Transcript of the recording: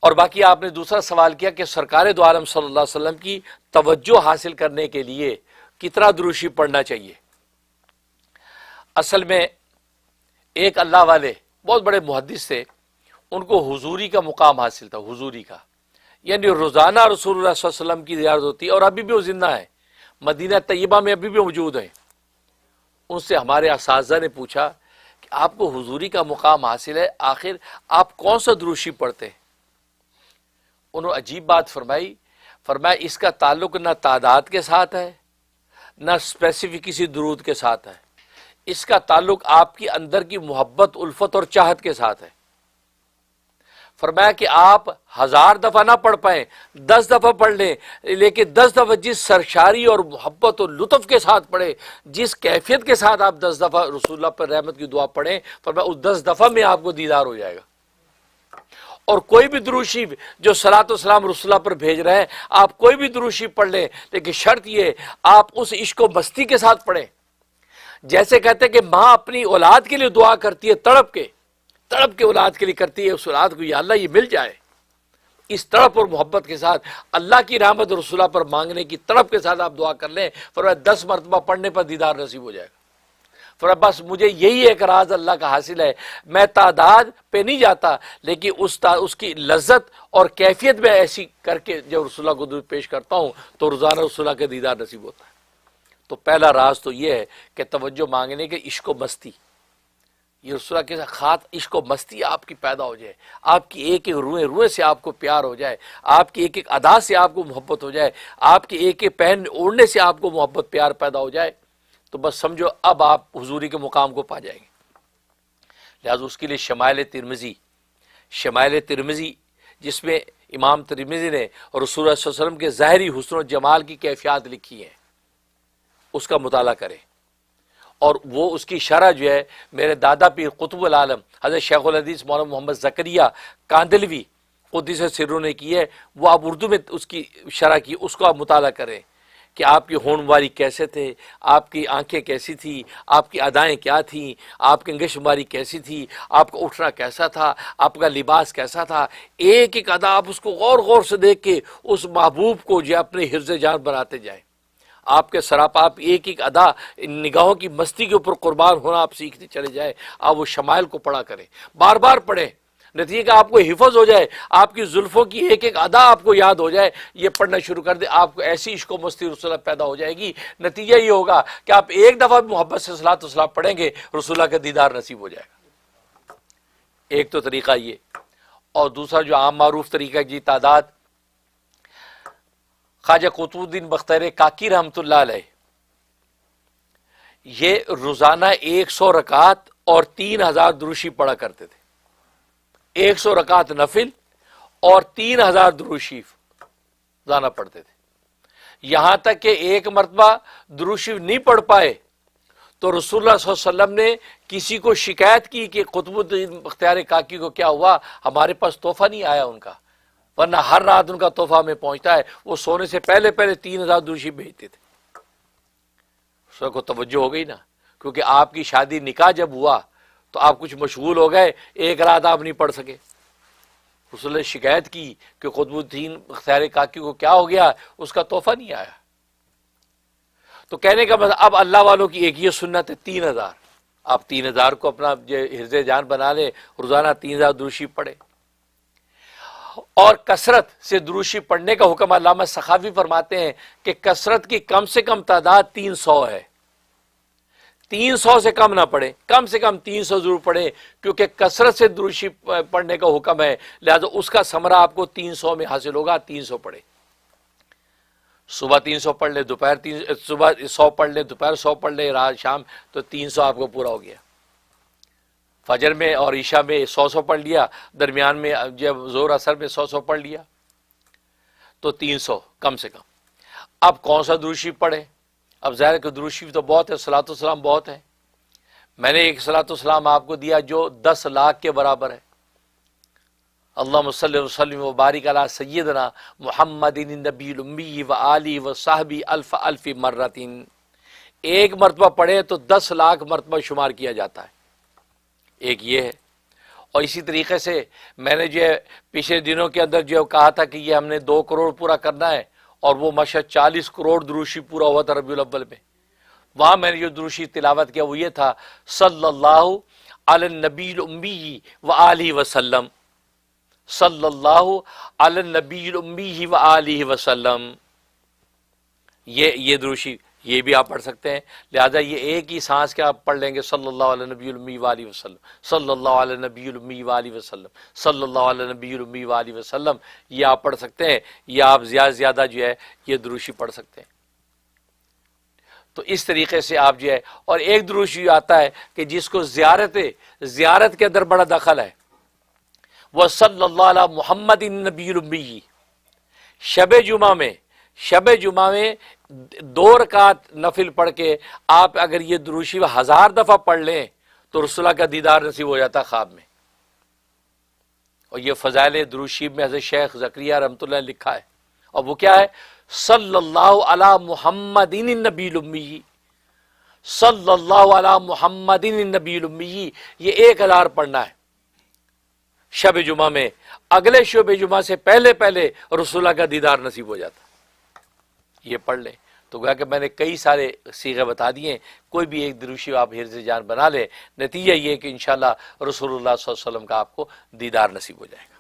اور باقی آپ نے دوسرا سوال کیا کہ سرکار دو عالم صلی اللہ علیہ وسلم کی توجہ حاصل کرنے کے لیے کتنا درود شریف پڑھنا چاہیے۔ اصل میں ایک اللہ والے بہت بڑے محدث تھے، ان کو حضوری کا مقام حاصل تھا، حضوری کا، یعنی روزانہ رسول اللہ صلی اللہ علیہ وسلم کی زیارت ہوتی ہے، اور ابھی بھی وہ زندہ ہیں، مدینہ طیبہ میں ابھی بھی موجود ہیں۔ ان سے ہمارے اساتذہ نے پوچھا کہ آپ کو حضوری کا مقام حاصل ہے، آخر آپ کون سا درود شریف پڑھتے ہیں؟ انہوں نے عجیب بات فرمایا اس کا تعلق نہ تعداد کے ساتھ ہے، نہ اسپیسیفک کسی درود کے ساتھ ہے، اس کا تعلق آپ کی اندر کی محبت، الفت اور چاہت کے ساتھ ہے۔ فرمایا کہ آپ 1000 دفعہ نہ پڑھ پائیں، 10 دفعہ پڑھ لیں، لیکن 10 دفعہ جس سرشاری اور محبت اور لطف کے ساتھ پڑھیں، جس کیفیت کے ساتھ آپ 10 دفعہ رسول اللہ پر رحمت کی دعا پڑھیں، فرمایا اس 10 دفعہ میں آپ کو دیدار ہو جائے گا۔ اور کوئی بھی درود شریف جو صلاۃ و سلام رسول اللہ پر بھیج رہے ہیں، آپ کوئی بھی درود شریف پڑھ لیں، لیکن شرط یہ آپ اس عشق و مستی کے ساتھ پڑھیں۔ جیسے کہتے ہیں کہ ماں اپنی اولاد کے لیے دعا کرتی ہے، تڑپ کے اولاد کے لیے کرتی ہے، اس اولاد کو یا اللہ یہ مل جائے، اس تڑپ اور محبت کے ساتھ اللہ کی رحمت رسول اللہ پر مانگنے کی تڑپ کے ساتھ آپ دعا کر لیں، فرمایا 10 مرتبہ پڑھنے پر دیدار نصیب ہو جائے گا۔ فرمایا بس مجھے یہی ایک راز اللہ کا حاصل ہے، میں تعداد پہ نہیں جاتا، لیکن اس کی لذت اور کیفیت میں ایسی کر کے جب رسول اللہ کو درود پیش کرتا ہوں تو روزانہ رسول اللہ کا دیدار نصیب ہوتا ہے۔ تو پہلا راز تو یہ ہے کہ توجہ مانگنے کے عشق و مستی، یہ رسول اللہ کے ساتھ عشق و مستی آپ کی پیدا ہو جائے، آپ کی ایک ایک روئیں سے آپ کو پیار ہو جائے، آپ کی ایک ایک ادا سے آپ کو محبت ہو جائے، آپ کی ایک ایک پہن اوڑھنے سے آپ کو محبت پیار پیدا ہو جائے، تو بس سمجھو اب آپ حضوری کے مقام کو پا جائیں گے۔ لہٰذا اس کے لیے شمائل ترمذی جس میں امام ترمذی نے رسول اللہ صلی اللہ علیہ وسلم کے ظاہری حسن و جمال کی کیفیات لکھی ہیں، اس کا مطالعہ کریں۔ اور وہ اس کی شرح جو ہے میرے دادا پیر قطب العالم حضرت شیخ الحدیث مولانا محمد زکریہ کاندلوی قدس سرہ نے کی ہے، وہ آپ اردو میں اس کی شرح کی، اس کو آپ مطالعہ کریں کہ آپ کی ہون ماری کیسے تھے، آپ کی آنکھیں کیسی تھی، آپ کی ادائیں کیا تھیں، آپ کی انگش ماری کیسی تھی، آپ کا اٹھنا کیسا تھا، آپ کا لباس کیسا تھا، ایک ایک ادا آپ اس کو غور سے دیکھ کے اس محبوب کو جو اپنے حفظ جان بناتے جائیں۔ آپ کے سراپا آپ ایک ایک ادا نگاہوں کی مستی کے اوپر قربان ہونا آپ سیکھتے چلے جائیں۔ آپ وہ شمائل کو پڑھا کریں، بار بار پڑھیں، نتیجہ کہ آپ کو حفظ ہو جائے، آپ کی زلفوں کی ایک ایک ادا آپ کو یاد ہو جائے، یہ پڑھنا شروع کر دے، آپ کو ایسی عشق و مستی رسول اللہ پیدا ہو جائے گی۔ نتیجہ یہ ہوگا کہ آپ ایک دفعہ بھی محبت سے صلاۃ و سلام پڑھیں گے، رسول اللہ کا دیدار نصیب ہو جائے گا۔ ایک تو طریقہ یہ، اور دوسرا جو عام معروف طریقہ جی تعداد، خواجہ قطب الدین بختیار کاکی رحمۃ اللہ علیہ یہ روزانہ 100 رکعت اور 3000 درود شریف پڑھا کرتے تھے، 100 رکعت نفل اور 3000 درود شریف روزانہ پڑھتے تھے۔ یہاں تک کہ ایک مرتبہ درود شریف نہیں پڑھ پائے تو رسول اللہ صلی اللہ علیہ وسلم نے کسی کو شکایت کی کہ قطب الدین بختیار کاکی کو کیا ہوا، ہمارے پاس تحفہ نہیں آیا ان کا، ورنہ ہر رات ان کا تحفہ ہمیں پہنچتا ہے۔ وہ سونے سے پہلے 3000 درود شریف بھیجتے تھے۔ اس کو توجہ ہو گئی نا، کیونکہ آپ کی شادی نکاح جب ہوا تو آپ کچھ مشغول ہو گئے، ایک رات آپ نہیں پڑھ سکے۔ رسول اللہ نے شکایت کی کہ قطب الدین بختیار کاکی کو کیا ہو گیا، اس کا تحفہ نہیں آیا۔ تو کہنے کا مطلب اب اللہ والوں کی ایک یہ سنت ہے 3000، آپ 3000 کو اپنا حفظ جان بنا لیں، روزانہ 3000 درود شریف پڑھیں۔ اور کثرت سے درود شریف پڑھنے کا حکم علامہ سخاوی فرماتے ہیں کہ کثرت کی کم سے کم تعداد 300 ہے، 300 سے کم نہ پڑھیں، کم سے کم 300 ضرور پڑھیں، کیونکہ کثرت سے درود شریف پڑھنے کا حکم ہے، لہذا اس کا ثمرہ آپ کو 300 میں حاصل ہوگا۔ 300 پڑھیں، صبح 300 پڑھ لیں، دوپہر صبح 100 پڑھ لیں، دوپہر 100 پڑھ لیں، رات شام تو 300 آپ کو پورا ہو گیا۔ فجر میں اور عشاء میں 100 پڑھ لیا، درمیان میں جب ظہر اثر میں 100 پڑھ لیا، تو 300 کم سے کم۔ اب کون سا درود شریف پڑھیں؟ اب ظاہر کہ درود شریف تو بہت ہے، صلاۃ و سلام بہت ہے۔ میں نے ایک صلاۃ و سلام آپ کو دیا جو 10 لاکھ کے برابر ہے۔ اللہم صلی وسلم وبارک علی سیدنا محمد النبی الامی وآلہ وصحبہ الف الف مرۃ، ایک مرتبہ پڑھے تو 10 لاکھ مرتبہ شمار کیا جاتا ہے۔ ایک یہ ہے، اور اسی طریقے سے میں نے جو ہے پچھلے دنوں کے اندر جو کہا تھا کہ یہ ہم نے 2 کروڑ پورا کرنا ہے، اور وہ ماشاءاللہ 40 کروڑ دروشی پورا ہوا تھا ربیع الاول میں. وہاں میں نے جو دروشی تلاوت کیا وہ یہ تھا، صلی اللہ علی النبی الامی وآلہ وسلم، صلی اللہ علی النبی الامی وآلہ وسلم. یہ دروشی یہ بھی آپ پڑھ سکتے ہیں. لہذا یہ ایک ہی سانس کے آپ پڑھ لیں گے، صلی اللہ علیہ نبی الامی وآلہ وسلم، صلی اللہ علیہ نبی الامی وآلہ وسلم، صلی اللہ علیہ نبی الامی وآلہ وسلم. یہ آپ پڑھ سکتے ہیں، یا آپ زیادہ سے زیادہ جو ہے یہ دروشی پڑھ سکتے ہیں. تو اس طریقے سے آپ جو ہے، اور ایک دروشی آتا ہے کہ جس کو زیارت کے اندر بڑا دخل ہے، وہ صلی اللہ علیہ محمد النبی الامی. شب جمعہ میں 2 رکعت نفل پڑھ کے آپ اگر یہ دروشی 1000 دفعہ پڑھ لیں تو رسول اللہ کا دیدار نصیب ہو جاتا خواب میں. اور یہ فضائل دروشی میں حضرت شیخ زکریا رحمۃ اللہ نے لکھا ہے، اور وہ کیا ہے؟ صلی اللہ علی محمد النبی الامی، صلی اللہ علی محمد النبی الامی. یہ 1000 پڑھنا ہے شب جمعہ میں. اگلے شب جمعہ سے پہلے رسول اللہ کا دیدار نصیب ہو جاتا. یہ پڑھ لیں. تو گویا کہ میں نے کئی سارے صیغے بتا دیے، کوئی بھی ایک دروشی آپ حفظ جان بنا لیں، نتیجہ یہ کہ انشاءاللہ رسول اللہ صلی اللہ علیہ وسلم کا آپ کو دیدار نصیب ہو جائے گا.